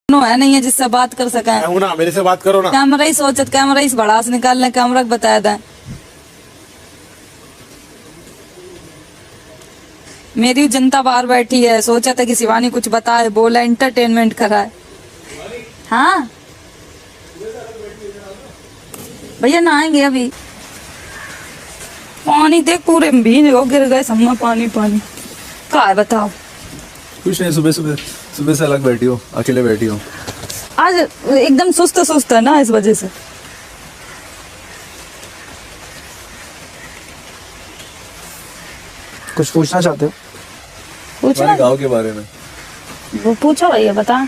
है नहीं है जिससे बात कर सके। ना मेरे से बात करो ना। कैमरा ही सोचत, कैमरा ही भड़ास निकाल ले, कैमरा बताया था। मेरी जनता बाहर बैठी है, सोचा था कि शिवानी कुछ बताए, बोला एंटरटेनमेंट कराए। हाँ भैया नहाएंगे अभी। पानी देख पूरे भीग हो, गिर गए सब में पानी पानी। क्या है बताओ? कुछ नहीं, सुबह से अलग बैठी हो, अकेले बैठी हो। आज एकदम सुस्त सुस्त है ना, इस वजह से। कुछ पूछना चाहते हो? पूछना गाँव के बारे में। वो पूछो भैया, बता।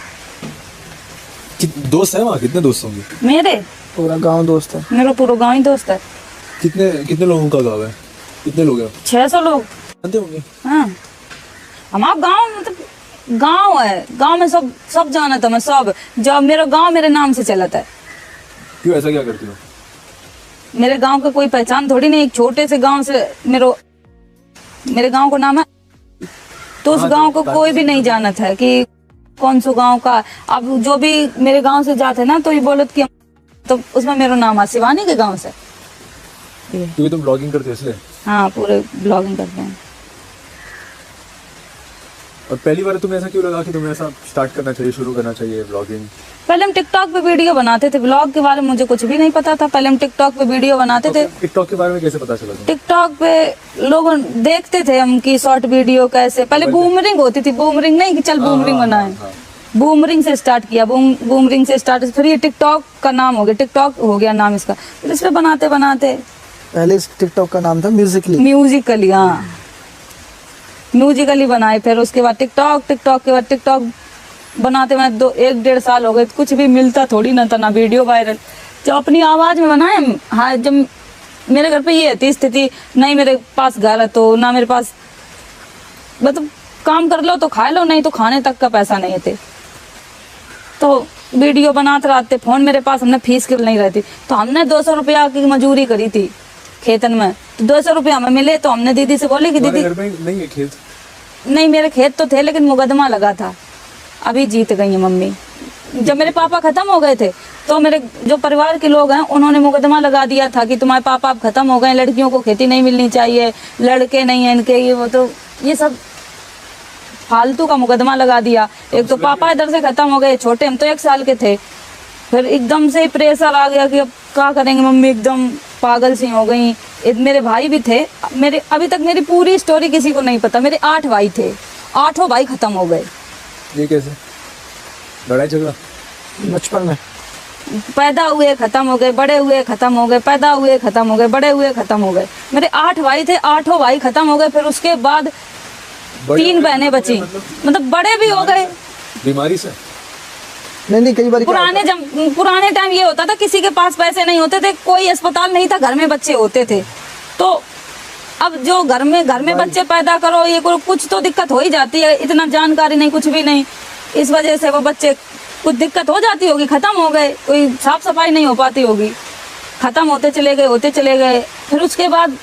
दोस्त है वहाँ? कितने दोस्त होंगे? मेरे पूरा गांव दोस्त है। मेरा पूरा गांव ही दोस्त है। कितने लोगों का गाँव है? कितने लोग हैं? 600 लोग जानते होंगे। हाँ, हमारा गांव मतलब गांव है। गांव में सब जाना था मैं, सब। जब मेरा गांव मेरे नाम से चला था। क्यों ऐसा क्या करती हो? मेरे गांव का कोई पहचान थोड़ी नहीं। एक छोटे से गांव से मेरे गांव का नाम है, तो उस गांव को कोई भी नहीं जाना था कि कौन सा गांव का। अब जो भी मेरे गांव से जाते ना तो ये बोलत कि तो उसमें मेरा नाम है शिवानी के गांव से। क्योंकि तुम ब्लॉगिंग करते हो इसलिए? हाँ, पूरे ब्लॉगिंग करते हैं। और पहली बार तुम्हें ऐसा क्यों लगा कि तुम्हें ऐसा स्टार्ट करना चाहिए, शुरू करना चाहिए ब्लॉगिंग? पहले हम टिकटॉक पे वीडियो बनाते थे। ब्लॉग के बारे में मुझे कुछ भी नहीं पता था। पहले हम टिकटॉक पे वीडियो बनाते थे। टिकटॉक के बारे में कैसे पता चला तुम्हें? टिकटॉक पे लोग देखते थे हम की शॉर्ट वीडियो कैसे। पहले बूमरिंग होती थी, बूमरिंग नहीं कि चल बूमरिंग बनाए। बूमरिंग से स्टार्ट किया, बूमरिंग से स्टार्ट, फिर ये टिकटॉक का नाम हो गया, टिकटॉक हो गया नाम इसका। फिर इस पे बनाते बनाते पहले इस टिकटॉक का नाम था म्यूजिकली। हाँ, म्यूजिकली बनाए। फिर उसके बाद टिकटॉक के बाद टिकटॉक बनाते में 1-1.5 साल हो गए। कुछ भी मिलता थोड़ी ना था, ना वीडियो वायरल। जब अपनी आवाज में बनाए, हाँ, जब मेरे घर पे ये थी स्थिति, नहीं मेरे पास घर है तो ना मेरे पास, मतलब काम कर लो तो खा लो, नहीं तो खाने तक का पैसा नहीं थे। तो वीडियो बनाते रहते, फोन मेरे पास, हमने फीस के नहीं रहती तो हमने 200 रुपया की मजूरी करी थी खेतन में। तो 200 रुपया हमें मिले तो हमने दीदी से बोले कि दीदी, घर में नहीं है खेत? नहीं, मेरे खेत तो थे लेकिन मुकदमा लगा था। अभी जीत गई है मम्मी। जब मेरे पापा खत्म हो गए थे तो मेरे जो परिवार के लोग हैं उन्होंने मुकदमा लगा दिया था कि तुम्हारे पापा अब खत्म हो गए, लड़कियों को खेती नहीं मिलनी चाहिए, लड़के नहीं है इनके, ये वो। तो ये सब फालतू का मुकदमा लगा दिया। एक तो पापा इधर से खत्म हो गए, छोटे हम तो 1 साल के थे। फिर एकदम से प्रेशर आ गया कि अब क्या करेंगे। मम्मी एकदम पागल सी हो गई। मेरे भाई भी थे मेरे, अभी तक मेरी पूरी स्टोरी किसी को नहीं पता। मेरे 8 भाई थे, 8 भाई खत्म हो गए। ये कैसे? लड़ाई झगड़ा? बचपन में पैदा हुए खत्म हो गए, बड़े हुए खत्म हो गए, पैदा हुए खत्म हो गए, बड़े हुए खत्म हो गए। मेरे 8 भाई थे, 8 भाई खत्म हो गए। फिर उसके बाद 3 बहनें बची, मतलब बड़े भी हो गए बीमारी से। नहीं, कई बार पुराने टाइम ये होता था, किसी के पास पैसे नहीं होते थे, कोई अस्पताल नहीं था, घर में बच्चे होते थे। तो अब जो घर में बच्चे पैदा करो, ये करो, कुछ तो दिक्कत हो ही जाती है। इतना जानकारी नहीं, कुछ भी नहीं, इस वजह से वो बच्चे कुछ दिक्कत हो जाती होगी, खत्म हो गए। कोई साफ सफाई नहीं हो पाती होगी, खत्म होते चले गए। फिर उसके बाद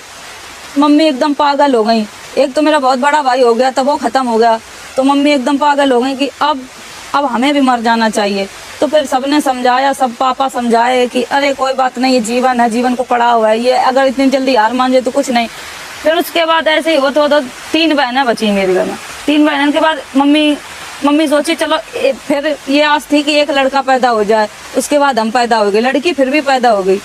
मम्मी एकदम पागल हो गई। एक तो मेरा बहुत बड़ा भाई हो गया, तब वो खत्म हो गया, तो मम्मी एकदम पागल हो गई कि अब हमें भी मर जाना चाहिए। तो फिर सबने समझाया, सब पापा समझाए कि अरे कोई बात नहीं, ये जीवन है, जीवन को पड़ा हुआ है, ये अगर इतनी जल्दी हार मान जाए तो कुछ नहीं। फिर उसके बाद ऐसे ही होते 3 बहनें बची मेरे घर में। 3 बहनों के बाद मम्मी सोची चलो फिर ये आस थी कि एक लड़का पैदा हो जाए। उसके बाद हम पैदा हो गए, लड़की फिर भी पैदा हो गई।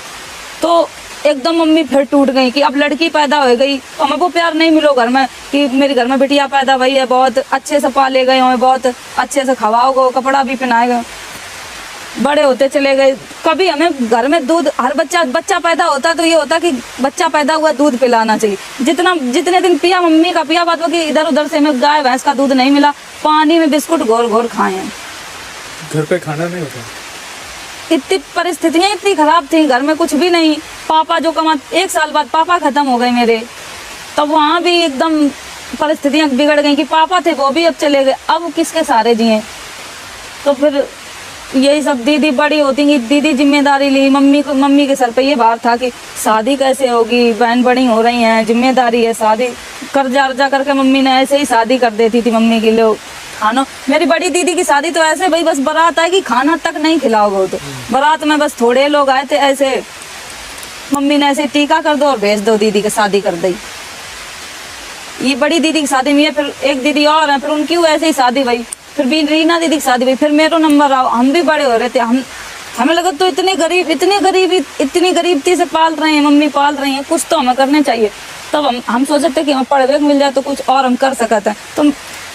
तो एकदम मम्मी फिर टूट गई कि अब लड़की पैदा हो गई तो हमें वो प्यार नहीं मिलो घर में कि मेरे घर में बिटिया पैदा हुई है, बहुत अच्छे से पाले गए, हमें बहुत अच्छे से खवाओ गो, कपड़ा भी पहनाए गए, बड़े होते चले गए। कभी हमें घर में दूध, हर बच्चा पैदा होता तो ये होता कि बच्चा पैदा हुआ दूध पिलाना चाहिए। जितने दिन पिया मम्मी का पिया, बात कि इधर उधर से हमें गाय भैंस का दूध नहीं मिला, पानी में बिस्कुट घोर खाए हैं। घर पे खाना नहीं होता? इतनी परिस्थितियां इतनी खराब थी, घर में कुछ भी नहीं। पापा जो 1 साल बाद पापा खत्म हो गए मेरे, तब वहाँ भी एकदम परिस्थितियां बिगड़ गई कि पापा थे वो भी अब चले गए, अब किसके सहारे जिए। तो फिर यही सब दीदी बड़ी होती गई, दीदी जिम्मेदारी ली। मम्मी के सर पे ये भार था कि शादी कैसे होगी, बहन बड़ी हो रही हैं, जिम्मेदारी है, शादी कर्जा अर्जा करके मम्मी ने ऐसे ही शादी कर देती थी मम्मी के लोग। खाना, मेरी बड़ी दीदी की शादी तो ऐसे भाई बस बारात आएगी खाना तक नहीं खिलाओगे। तो बारात में बस थोड़े लोग आए थे, ऐसे मम्मी ने ऐसे टीका कर दो और भेज दो, दीदी की शादी कर दी। ये बड़ी दीदी की शादी में है, फिर एक दीदी और है, फिर उनकी वैसे ही शादी हुई, फिर भी रीना दीदी की शादी हुई, फिर मेरा नंबर आओ। हम भी बड़े हो रहे थे, हमें लगा तो इतनी गरीबी से पाल रहे हैं, मम्मी पाल रही हैं, कुछ तो हमें करने चाहिए। तब हम सोचे थे कि हमें पढ़े हुए मिल जाए तो कुछ और हम कर सकते हैं। तो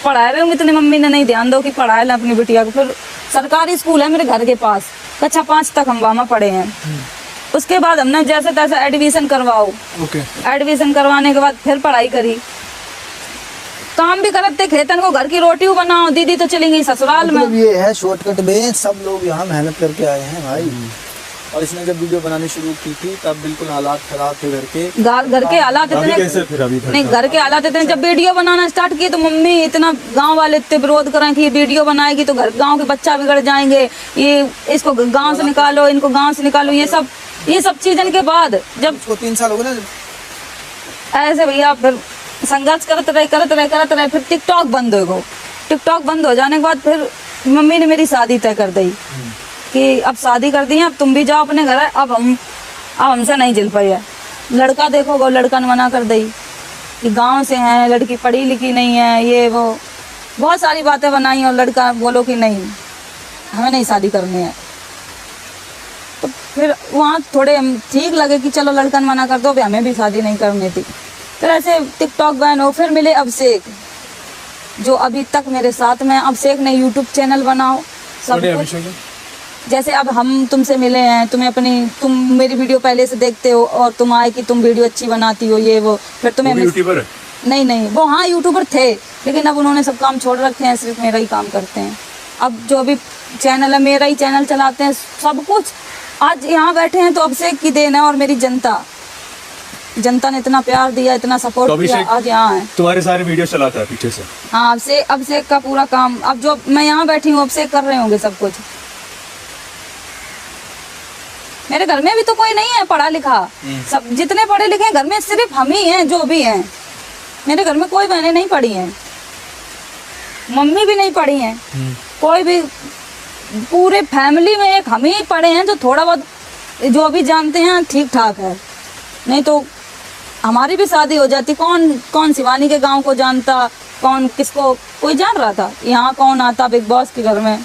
पढ़ाए हुए इतने मम्मी ने नहीं ध्यान दो कि पढ़ाए ला अपनी बिटिया को। फिर सरकारी स्कूल है मेरे घर के पास, कक्षा 5 तक हम वहाँ पढ़े हैं। उसके बाद हमने जैसे तैसे एडमिशन करवाओ, एडमिशन करवाने के बाद फिर पढ़ाई करी, काम भी करते, खेतन को घर की रोटी बनाओ। दीदी तो चली गई ससुराल में। मतलब ये है शॉर्टकट में, सब लोग यहाँ मेहनत करके आए हैं भाई। और इसने जब वीडियो बनानी शुरू की थी तब बिल्कुल हालात खराब थे घर के हालात इतने नहीं, घर के हालात इतने। जब वीडियो बनाना स्टार्ट किए तो मम्मी इतना, गांव वाले इतने विरोध करें कि ये वीडियो बनाएगी तो घर गांव के बच्चा बिगड़ जाएंगे, ये इसको गांव से निकालो, इनको गांव से निकालो। ये सब चीजन के बाद जब 3 साल हो गए ना ऐसे भैया फिर संघर्ष करते रहे, फिर टिकटॉक बंद हो गो। टिकटॉक बंद हो जाने के बाद फिर मम्मी ने मेरी शादी तय कर दी कि अब शादी कर दी है, अब तुम भी जाओ अपने घर। अब हमसे नहीं झेल पाई है। लड़का देखो गो, लड़का ने मना कर दी कि गांव से है, लड़की पढ़ी लिखी नहीं है, ये वो बहुत सारी बातें बनाई, और लड़का बोलो कि नहीं हमें नहीं शादी करनी है। तो फिर वहाँ थोड़े हम ठीक लगे कि चलो लड़का ने मना कर दो, हमें भी शादी नहीं करनी थी। फिर ऐसे टिकटॉक बैन हो, फिर मिले अभिषेक जो अभी तक मेरे साथ में। अभिषेक ने यूट्यूब चैनल बनाओ सब कुछ, जैसे अब हम तुमसे मिले हैं, तुम मेरी वीडियो पहले से देखते हो और तुम आए कि तुम वीडियो अच्छी बनाती हो, ये वो, फिर तुम्हें यूट्यूबर नहीं वो हाँ यूट्यूबर थे, लेकिन अब उन्होंने सब काम छोड़ रखे हैं, सिर्फ मेरा ही काम करते हैं। अब जो भी चैनल है मेरा ही चैनल चलाते हैं, सब कुछ। आज यहाँ बैठे हैं तो अभिषेक की देन है, और मेरी जनता ने इतना प्यार दिया, इतना सपोर्ट किया, आज यहाँ है। तुम्हारे सारे वीडियो चलाता है पीछे से? हाँ, अभिषेक का पूरा काम। अब जो मैं यहाँ बैठी हूँ अभिषेक कर रहे होंगे सब कुछ। मेरे घर में भी तो कोई नहीं है पढ़ा लिखा, सब जितने पढ़े लिखे हैं घर में सिर्फ हम ही हैं जो भी हैं। मेरे घर में कोई बहनें नहीं पढ़ी हैं, मम्मी भी नहीं पढ़ी हैं, कोई भी, पूरे फैमिली में एक हम ही पढ़े हैं जो थोड़ा बहुत जो भी जानते हैं ठीक ठाक है। नहीं तो हमारी भी शादी हो जाती, कौन शिवानी के गांव को जानता, कौन किसको कोई जान रहा था। यहाँ कौन आता बिग बॉस के घर में,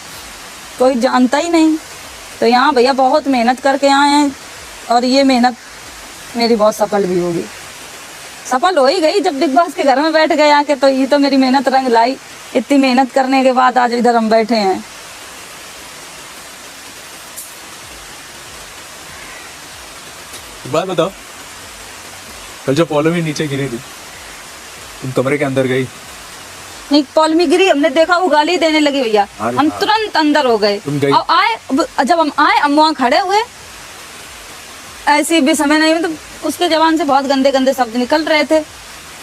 कोई जानता ही नहीं। तो यहाँ भैया बहुत मेहनत करके आए हैं, और ये मेहनत मेरी बहुत सफल भी होगी, सफल हो ही गई जब बिग बॉस के घर में बैठ गए आके। तो ये तो मेरी मेहनत रंग लाई, इतनी मेहनत करने के बाद आज इधर हम बैठे हैं। बात बताओ, कल जो पॉलोमी नीचे गिरी थी, तुम कमरे के अंदर गई? नहीं, पॉलोमी गिरी, हमने देखा वो गाली देने लगी भैया, हम तुरंत अंदर हो गए। अब आए, जब हम आए हम वहाँ खड़े हुए, ऐसे भी समय नहीं, तो उसके जबान से बहुत गंदे गंदे शब्द निकल रहे थे।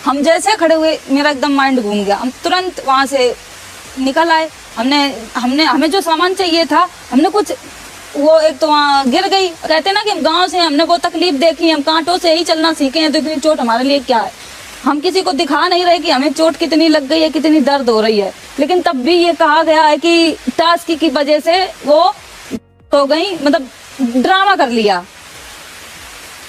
हम जैसे खड़े हुए मेरा एकदम माइंड घूम गया, हम तुरंत वहाँ से निकल आए। हमें जो सामान चाहिए था, हमने कुछ, वो एक तो वहाँ गिर गई। कहते ना कि हम गांव से, हमने वो तकलीफ देखी, हम कांटों से ही चलना सीखे हैं, तो इतनी चोट हमारे लिए क्या है। हम किसी को दिखा नहीं रहे कि हमें चोट कितनी लग गई है, कितनी दर्द हो रही है, लेकिन तब भी ये कहा गया है कि टास्क की वजह से वो हो गई, मतलब ड्रामा कर लिया।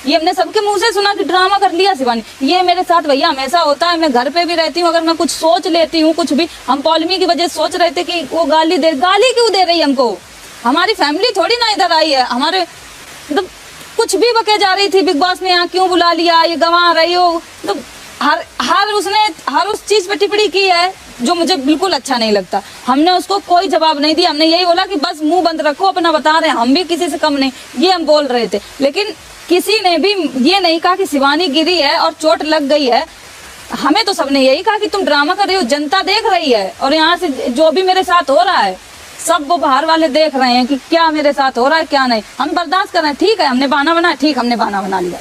ये हमने सबके मुंह से सुना कि ड्रामा कर लिया शिवानी। ये मेरे साथ भैया हमेशा होता है, मैं घर पे भी रहती हूँ, अगर मैं कुछ सोच लेती हूँ, कुछ भी, हम पॉलोमी की वजह सोच रहे थे कि वो गाली क्यों दे रही है हमको। हमारी फैमिली थोड़ी ना इधर आई है, हमारे मतलब कुछ भी बके जा रही थी, बिग बॉस ने यहाँ क्यों बुला लिया, ये गंवा रही हो, तो हर उस चीज पे टिप्पणी की है जो मुझे बिल्कुल अच्छा नहीं लगता। हमने उसको कोई जवाब नहीं दिया, हमने यही बोला कि बस मुंह बंद रखो, अपना बता रहे हैं, हम भी किसी से कम नहीं, ये हम बोल रहे थे। लेकिन किसी ने भी ये नहीं कहा कि शिवानी गिरी है और चोट लग गई है। हमें तो सबने यही कहा कि तुम ड्रामा कर रही हो, जनता देख रही है, और यहाँ से जो भी मेरे साथ हो रहा है सब वो बाहर वाले देख रहे हैं कि क्या मेरे साथ हो रहा है क्या नहीं। हम बर्दाश्त कर रहे हैं, ठीक है, हमने बहाना बनाया, ठीक, हमने बहाना बना लिया।